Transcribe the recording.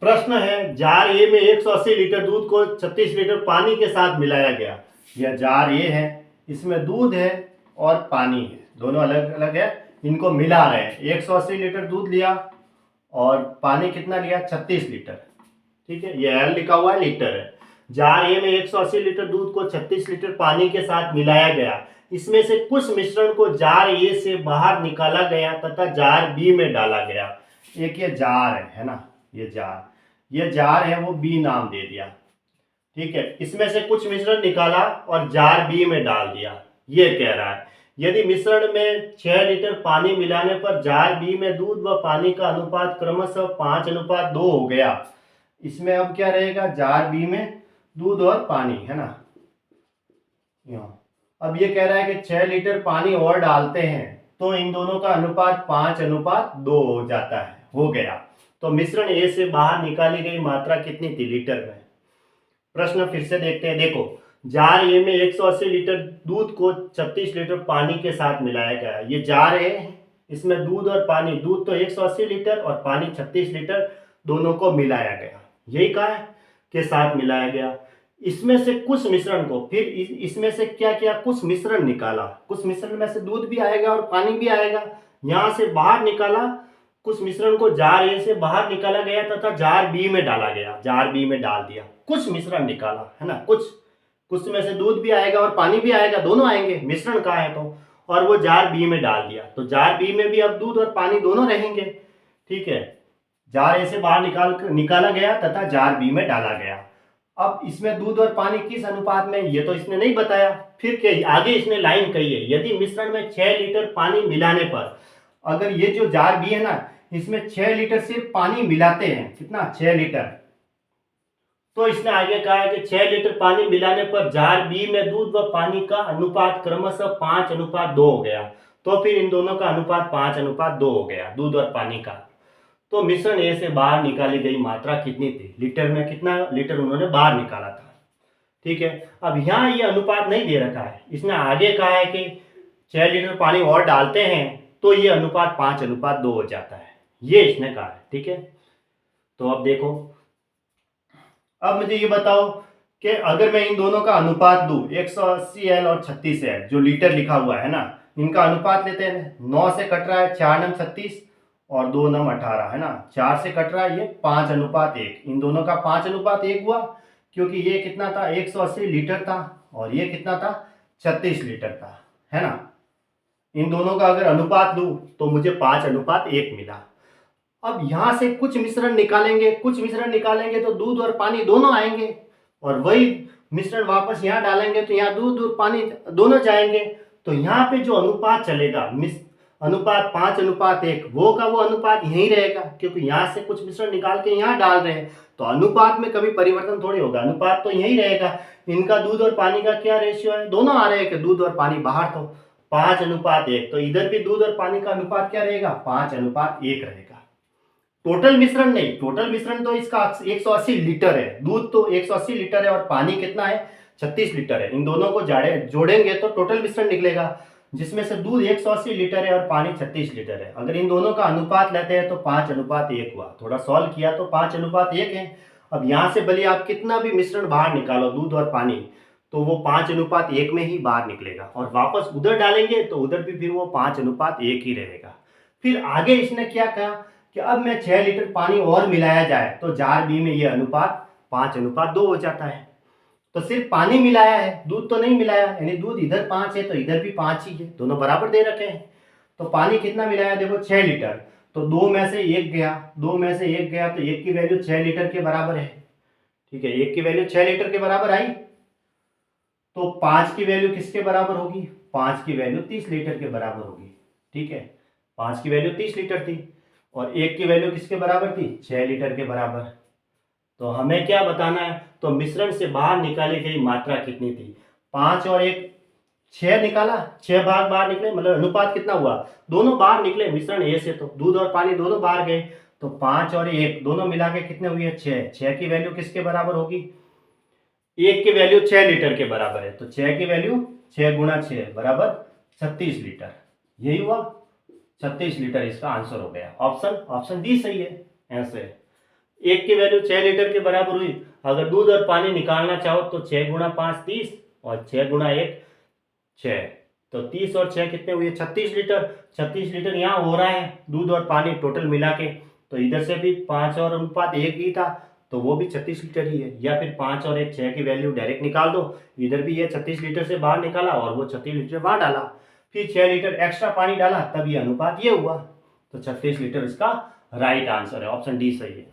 प्रश्न है, जार ए में 180 लीटर दूध को 36 लीटर पानी के साथ मिलाया गया। यह जार ए है, इसमें दूध है और पानी है, दोनों अलग अलग है, इनको मिला रहे हैं। 180 लीटर दूध लिया और पानी कितना लिया, 36 लीटर। ठीक है, ये एल लिखा हुआ है, लीटर है। जार ए में 180 लीटर दूध को 36 लीटर पानी के साथ मिलाया गया। इसमें से कुछ मिश्रण को जार ए से बाहर निकाला गया तथा जार बी में डाला गया। एक ये जार है ना, ये जार है, वो बी नाम दे दिया। ठीक है, इसमें से कुछ मिश्रण निकाला और जार बी में डाल दिया। ये कह रहा है, यदि मिश्रण में 6 लीटर पानी मिलाने पर जार बी में दूध व पानी का अनुपात क्रमशः 5:2 हो गया। इसमें अब क्या रहेगा, जार बी में दूध और पानी है ना। अब ये कह रहा है कि 6 लीटर पानी और डालते हैं तो इन दोनों का अनुपात 5:2 हो जाता है, हो गया। तो मिश्रण ए से बाहर निकाली गई मात्रा कितनी थी लीटर में। प्रश्न फिर से देखते हैं। देखो, जार ए में 180 लीटर दूध को 36 लीटर पानी के साथ मिलाया गया। ये जार ए है, इसमें दूध और पानी, दूध तो 180 लीटर और पानी 36 लीटर, दोनों को मिलाया गया। यही कहा है, के साथ मिलाया गया। इसमें से कुछ मिश्रण को, फिर इसमें से क्या किया, कुछ मिश्रण निकाला। कुछ मिश्रण में से दूध भी आएगा और पानी भी आएगा। यहां से बाहर निकाला, कुछ मिश्रण को जार ए से बाहर निकाला गया तथा जार बी में डाला गया, जार बी में डाल दिया। कुछ मिश्रण निकाला है ना, कुछ में से दूध भी आएगा और पानी भी आएगा, दोनों आएंगे, मिश्रण का है तो, और वो जार बी में डाल दिया। तो जार बी में भी अब दूध और पानी दोनों रहेंगे। ठीक है, जार ए से बाहर निकाला गया तथा जार बी में डाला गया। अब इसमें दूध और पानी किस अनुपात में, ये तो इसने नहीं बताया। फिर क्या आगे इसने लाइन कही है, यदि मिश्रण में 6 लीटर पानी मिलाने पर, अगर ये जो जार बी है ना, इसमें 6 लीटर सिर्फ पानी मिलाते हैं, कितना, 6 लीटर, तो इसने आगे कहा है कि 6 लीटर पानी मिलाने पर जार बी में दूध व पानी का अनुपात क्रमशः 5:2 हो गया। तो फिर इन दोनों का अनुपात 5:2 हो गया, दूध और पानी का। तो मिश्रण ए से बाहर निकाली गई मात्रा कितनी थी, लीटर में कितना लीटर उन्होंने बाहर निकाला था। ठीक है, अब यहाँ ये अनुपात नहीं दे रखा है, इसने आगे कहा है कि 6 लीटर पानी और डालते हैं तो ये अनुपात 5:2 हो जाता है, ये इसने कहा है। ठीक है, तो अब देखो, अब मुझे ये बताओ कि अगर मैं इन दोनों का अनुपात दूं, 180 एल और 36 एल, जो लीटर लिखा हुआ है ना, इनका अनुपात लेते हैं। 9 से कट रहा है 4 नम 36 और 2 नम 18 है ना, 4 से कट रहा है ये 5:1। इन दोनों का 5:1 हुआ, क्योंकि ये कितना था, 180 लीटर था और ये कितना था, 36 लीटर था, है ना। इन दोनों का अगर अनुपात लूं तो मुझे 5:1 मिला। अब यहां से कुछ मिश्रण निकालेंगे तो दूध और पानी दोनों आएंगे, और वही मिश्रण वापस यहाँ डालेंगे तो यहाँ दूध और पानी दोनों जाएंगे। तो यहाँ पे जो अनुपात चलेगा, अनुपात 5:1, वो का वो अनुपात यही रहेगा, क्योंकि यहाँ से कुछ मिश्रण निकाल के यहाँ डाल रहे हैं, तो अनुपात में कभी परिवर्तन थोड़ी होगा, अनुपात तो यही रहेगा। इनका दूध और पानी का क्या रेशियो है, दोनों आ रहे हैं कि दूध और पानी बाहर, तो 5:1। तो इधर भी दूध और पानी का अनुपात क्या रहेगा, 5:1 रहेगा। टोटल मिश्रण नहीं, टोटल मिश्रण तो इसका 180 लीटर है, दूध तो 180 लीटर है और पानी कितना है, 36 लीटर है। इन दोनों को जोड़ेंगे तो टोटल मिश्रण निकलेगा, जिसमें से दूध 180 लीटर है और पानी 36 लीटर है। अगर इन दोनों का अनुपात लेते हैं तो 5:1 हुआ। थोड़ा सॉल्व किया तो 5:1 है। अब यहां से भले आप कितना भी मिश्रण बाहर निकालो, दूध और पानी, तो वो 5:1 में ही बाहर निकलेगा, और वापस उधर डालेंगे तो उधर भी फिर वो 5:1 ही रहेगा। फिर आगे इसने क्या कहा कि अब मैं 6 लीटर पानी और मिलाया जाए तो जार बी में ये अनुपात 5:2 हो जाता है। तो सिर्फ पानी मिलाया है, दूध तो नहीं मिलाया, यानी दूध इधर 5 है तो इधर भी 5 ही है, दोनों बराबर दे रखे हैं। तो पानी कितना मिलाया, देखो 6 लीटर, तो 2 में से 1 गया, 2 में से 1 गया, तो 1 की वैल्यू 6 लीटर के बराबर है। ठीक है, 1 की वैल्यू 6 लीटर के बराबर आई, तो 5 की वैल्यू किसके बराबर होगी, 5 की वैल्यू 30 लीटर के बराबर होगी। ठीक है, 5 की वैल्यू 30 लीटर थी और 1 की वैल्यू किसके बराबर थी, 6 लीटर के बराबर। तो हमें क्या बताना है, तो मिश्रण से बाहर निकाली गई मात्रा कितनी थी, 5 और 1, 6 निकाला, 6 भाग बाहर निकले, मतलब अनुपात कितना हुआ, दोनों बाहर निकले मिश्रण ए से, तो दूध और पानी दोनों बाहर गए, तो 5 और 1 दोनों मिला के कितने हुए, 6। 6 की वैल्यू किसके बराबर होगी, 1 की वैल्यू 6 लीटर के बराबर है, तो 6 की वैल्यू 6 गुणा 6 बराबर 36 लीटर, यही हुआ 36 लीटर, इसका आंसर हो गया। ऑप्शन डी सही है आंसर। एक की वैल्यू 6 लीटर के बराबर हुई। अगर दूध और पानी निकालना चाहो तो 6 × 5 30 और 6 × 1 6। तो 30 और 6 कितने हुए? 36 लीटर। 36 लीटर यहाँ हो रहा है दूध और पानी टोटल मिला के। तो इधर से भी 5 और अनुपात 1 ही था, तो वो भी 36 लीटर ही है। या फिर 5 और 1 6 की वैल्यू डायरेक्ट निकाल दो। इधर भी ये 36 लीटर से बाहर निकाला और वो 36 लीटर बाहर डाला, फिर 6 लीटर एक्स्ट्रा पानी डाला, तब ये अनुपात ये हुआ। तो 36 लीटर इसका राइट आंसर है, ऑप्शन डी सही है।